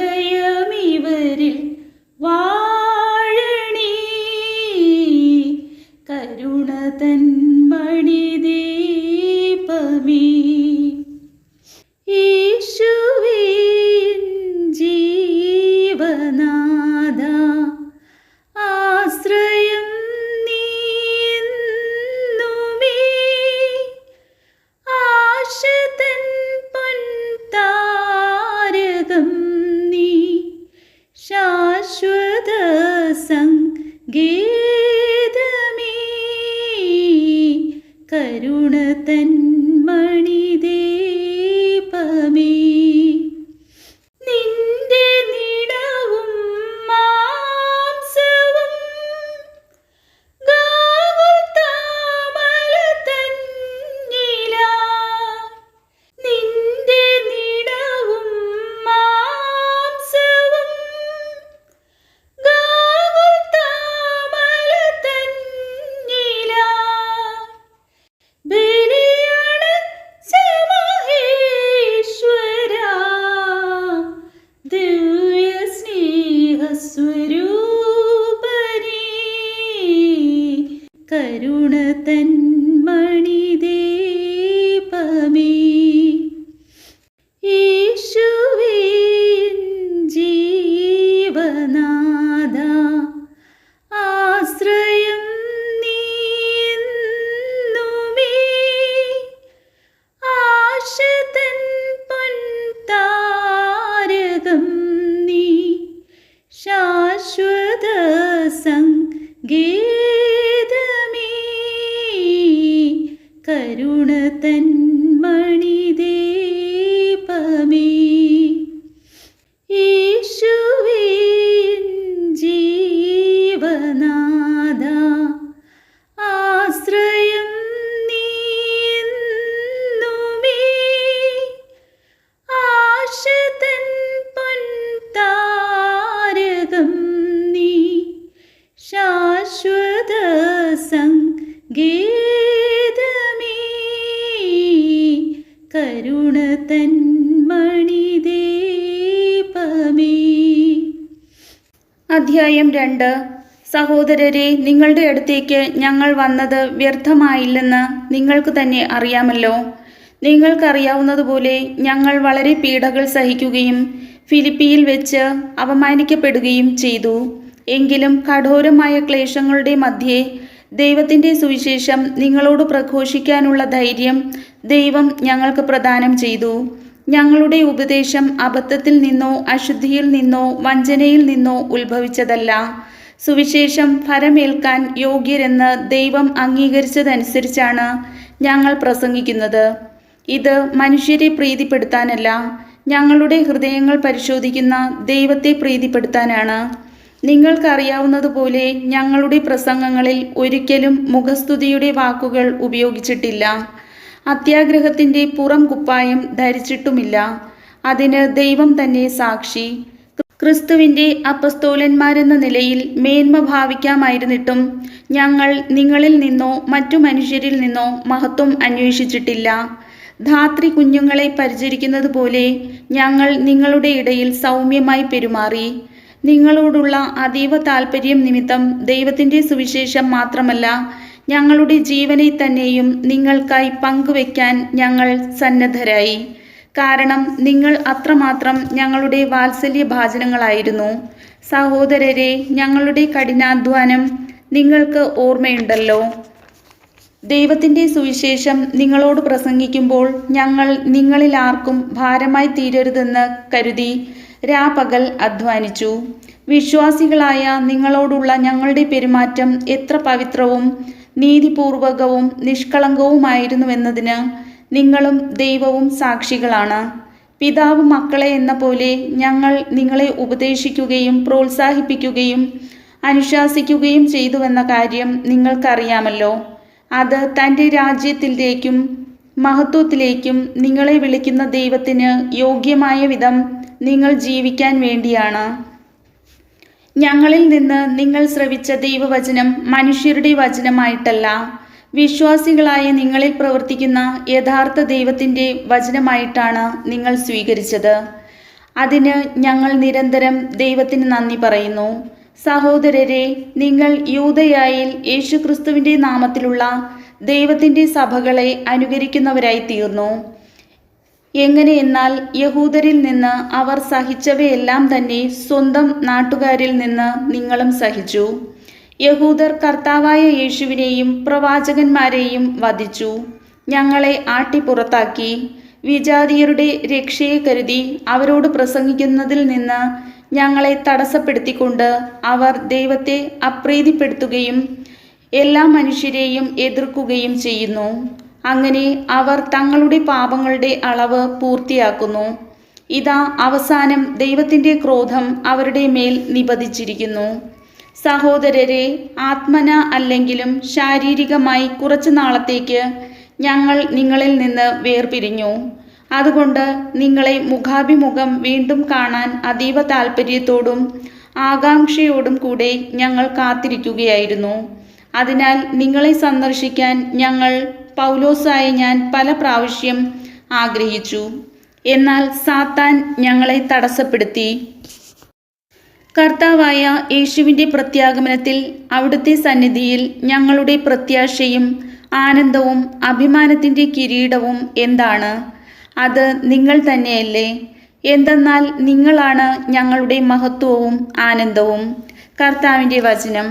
ഹൃദയമിവരിൽ വാഴണേ. കരുണ തൻ മണിദീപമേ, യേശുവേ ജീവനാഥ, ആശ്രയം നീ എന്നുമേ. ആശ തൻ പൊൻതാരകം നീ, ശാശ്വത സംഗീതമേ. കരുണ തൻ മണിദീപമേ, നിന്റെ നിടവും മാംസവും ഗാഗുൽത്താമലതന്നിലായി. നിന്റെ നിടവും മാംസവും ഗാഗുൽത്താമലതന്നിലായി. ബലിയണച്ച മഹേശ്വരാ, ദിവ്യ സ്നേഹസ്വരൂപനേ. കരുണ തൻ മണിദീപമേ, യേശുവേ ജീവനാഥ, ആശ്രയം നീ എന്നുമേ. ആശ തൻ പൊൻതാരകം നീ, ശാശ്വത സംഗീതമേ. കരുണ തൻ മണിദീപമേ, യേശുവേ ജീവനാഥ, ആശ്രയം നീ എന്നുമേ. ആശ തൻ പൊൻതാരകം നീ, ശാശ്വത സംഗീതമേ. കരുണ തൻ മണിദീപമേ. അധ്യായം 2. സഹോദരരെ, നിങ്ങളുടെ അടുത്തേക്ക് ഞങ്ങൾ വന്നത് വ്യർത്ഥമായില്ലെന്ന് നിങ്ങൾക്ക് തന്നെ അറിയാമല്ലോ. നിങ്ങൾക്കറിയാവുന്നതുപോലെ ഞങ്ങൾ വളരെ പീഡകൾ സഹിക്കുകയും ഫിലിപ്പിയിൽ വെച്ച് അപമാനിക്കപ്പെടുകയും ചെയ്തു. എങ്കിലും കഠോരമായ ക്ലേശങ്ങളുടെ മധ്യേ ദൈവത്തിൻ്റെ സുവിശേഷം നിങ്ങളോട് പ്രഘോഷിക്കാനുള്ള ധൈര്യം ദൈവം ഞങ്ങൾക്ക് പ്രദാനം ചെയ്തു. ഞങ്ങളുടെ ഉപദേശം അബദ്ധത്തിൽ നിന്നോ അശുദ്ധിയിൽ നിന്നോ വഞ്ചനയിൽ നിന്നോ ഉത്ഭവിച്ചതല്ല. സുവിശേഷം ഫലമേൽക്കാൻ യോഗ്യരെന്ന് ദൈവം അംഗീകരിച്ചതനുസരിച്ചാണ് ഞങ്ങൾ പ്രസംഗിക്കുന്നത്. ഇത് മനുഷ്യരെ പ്രീതിപ്പെടുത്താനല്ല, ഞങ്ങളുടെ ഹൃദയങ്ങൾ പരിശോധിക്കുന്ന ദൈവത്തെ പ്രീതിപ്പെടുത്താനാണ്. നിങ്ങൾക്കറിയാവുന്നതുപോലെ ഞങ്ങളുടെ പ്രസംഗങ്ങളിൽ ഒരിക്കലും മുഖസ്തുതിയുടെ വാക്കുകൾ ഉപയോഗിച്ചിട്ടില്ല. അത്യാഗ്രഹത്തിൻ്റെ പുറം കുപ്പായം ധരിച്ചിട്ടുമില്ല. അതിന് ദൈവം തന്നെ സാക്ഷി. ക്രിസ്തുവിൻ്റെ അപ്പസ്തോലന്മാരെന്ന നിലയിൽ മേന്മ ഭാവിക്കാമായിരുന്നിട്ടും ഞങ്ങൾ നിങ്ങളിൽ നിന്നോ മറ്റു മനുഷ്യരിൽ നിന്നോ മഹത്വം അന്വേഷിച്ചിട്ടില്ല. ധാത്രി കുഞ്ഞുങ്ങളെ പരിചരിക്കുന്നത് പോലെ ഞങ്ങൾ നിങ്ങളുടെ ഇടയിൽ സൗമ്യമായി പെരുമാറി. നിങ്ങളോടുള്ള അതീവ താൽപ്പര്യം നിമിത്തം ദൈവത്തിൻ്റെ സുവിശേഷം മാത്രമല്ല, ഞങ്ങളുടെ ജീവനെ തന്നെയും നിങ്ങൾക്കായി പങ്കുവെക്കാൻ ഞങ്ങൾ സന്നദ്ധരായി. കാരണം നിങ്ങൾ അത്രമാത്രം ഞങ്ങളുടെ വാത്സല്യഭാജനങ്ങളായിരുന്നു. സഹോദരരെ, ഞങ്ങളുടെ കഠിനാധ്വാനം നിങ്ങൾക്ക് ഓർമ്മയുണ്ടല്ലോ. ദൈവത്തിൻ്റെ സുവിശേഷം നിങ്ങളോട് പ്രസംഗിക്കുമ്പോൾ ഞങ്ങൾ നിങ്ങളിൽ ആർക്കും ഭാരമായി തീരരുതെന്ന് കരുതി രാപകൽ അധ്വാനിച്ചു. വിശ്വാസികളായ നിങ്ങളോടുള്ള ഞങ്ങളുടെ പെരുമാറ്റം എത്ര പവിത്രവും നീതിപൂർവകവും നിഷ്കളങ്കവുമായിരുന്നുവെന്നതിന് നിങ്ങളും ദൈവവും സാക്ഷികളാണ്. പിതാവ് മക്കളെ എന്ന പോലെ ഞങ്ങൾ നിങ്ങളെ ഉപദേശിക്കുകയും പ്രോത്സാഹിപ്പിക്കുകയും അനുശാസിക്കുകയും ചെയ്തുവെന്ന കാര്യം നിങ്ങൾക്കറിയാമല്ലോ. അത് തൻ്റെ രാജ്യത്തിലേക്കും മഹത്വത്തിലേക്കും നിങ്ങളെ വിളിക്കുന്ന ദൈവത്തിന് യോഗ്യമായ വിധം നിങ്ങൾ ജീവിക്കാൻ വേണ്ടിയാണ്. ഞങ്ങളിൽ നിന്ന് നിങ്ങൾ ശ്രവിച്ച ദൈവവചനം മനുഷ്യരുടെ വചനമായിട്ടല്ല, വിശ്വാസികളായ നിങ്ങളിൽ പ്രവർത്തിക്കുന്ന യഥാർത്ഥ ദൈവത്തിൻ്റെ വചനമായിട്ടാണ് നിങ്ങൾ സ്വീകരിച്ചത്. അതിന് ഞങ്ങൾ നിരന്തരം ദൈവത്തിന് നന്ദി പറയുന്നു. സഹോദരരെ, നിങ്ങൾ യൂദയായിൽ യേശുക്രിസ്തുവിൻ്റെ നാമത്തിലുള്ള ദൈവത്തിൻ്റെ സഭകളെ അനുകരിക്കുന്നവരായി തീർന്നു. എങ്ങനെയെന്നാൽ യഹൂദരിൽ നിന്ന് അവർ സഹിച്ചവയെല്ലാം തന്നെ സ്വന്തം നാട്ടുകാരിൽ നിന്ന് നിങ്ങളും സഹിച്ചു. യഹൂദർ കർത്താവായ യേശുവിനെയും പ്രവാചകന്മാരെയും വധിച്ചു, ഞങ്ങളെ ആട്ടിപ്പുറത്താക്കി. വിജാതീയരുടെ രക്ഷയെ കരുതി അവരോട് പ്രസംഗിക്കുന്നതിൽ നിന്ന് ഞങ്ങളെ തടസ്സപ്പെടുത്തിക്കൊണ്ട് അവർ ദൈവത്തെ അപ്രീതിപ്പെടുത്തുകയും എല്ലാ മനുഷ്യരെയും എതിർക്കുകയും ചെയ്യുന്നു. അങ്ങനെ അവർ തങ്ങളുടെ പാപങ്ങളുടെ അളവ് പൂർത്തിയാക്കുന്നു. ഇതാ, അവസാനം ദൈവത്തിൻ്റെ ക്രോധം അവരുടെ മേൽ നിപതിച്ചിരിക്കുന്നു. സഹോദരരെ, ആത്മന അല്ലെങ്കിലും ശാരീരികമായി കുറച്ചു നാളത്തേക്ക് ഞങ്ങൾ നിങ്ങളിൽ നിന്ന് വേർപിരിഞ്ഞു. അതുകൊണ്ട് നിങ്ങളെ മുഖാഭിമുഖം വീണ്ടും കാണാൻ അതീവ താൽപ്പര്യത്തോടും ആകാംക്ഷയോടും കൂടെ ഞങ്ങൾ കാത്തിരിക്കുകയായിരുന്നു. അതിനാൽ നിങ്ങളെ സന്ദർശിക്കാൻ പൗലോസായ ഞാൻ പല പ്രാവശ്യം ആഗ്രഹിച്ചു. എന്നാൽ സാത്താൻ ഞങ്ങളെ തടസ്സപ്പെടുത്തി. കർത്താവായ യേശുവിൻ്റെ പ്രത്യാഗമനത്തിൽ അവിടുത്തെ സന്നിധിയിൽ ഞങ്ങളുടെ പ്രത്യാശയും ആനന്ദവും അഭിമാനത്തിൻ്റെ കിരീടവും എന്താണ്? അത് നിങ്ങൾ തന്നെയല്ലേ? എന്തെന്നാൽ നിങ്ങളാണ് ഞങ്ങളുടെ മഹത്വവും ആനന്ദവും. കർത്താവിൻ്റെ വചനം.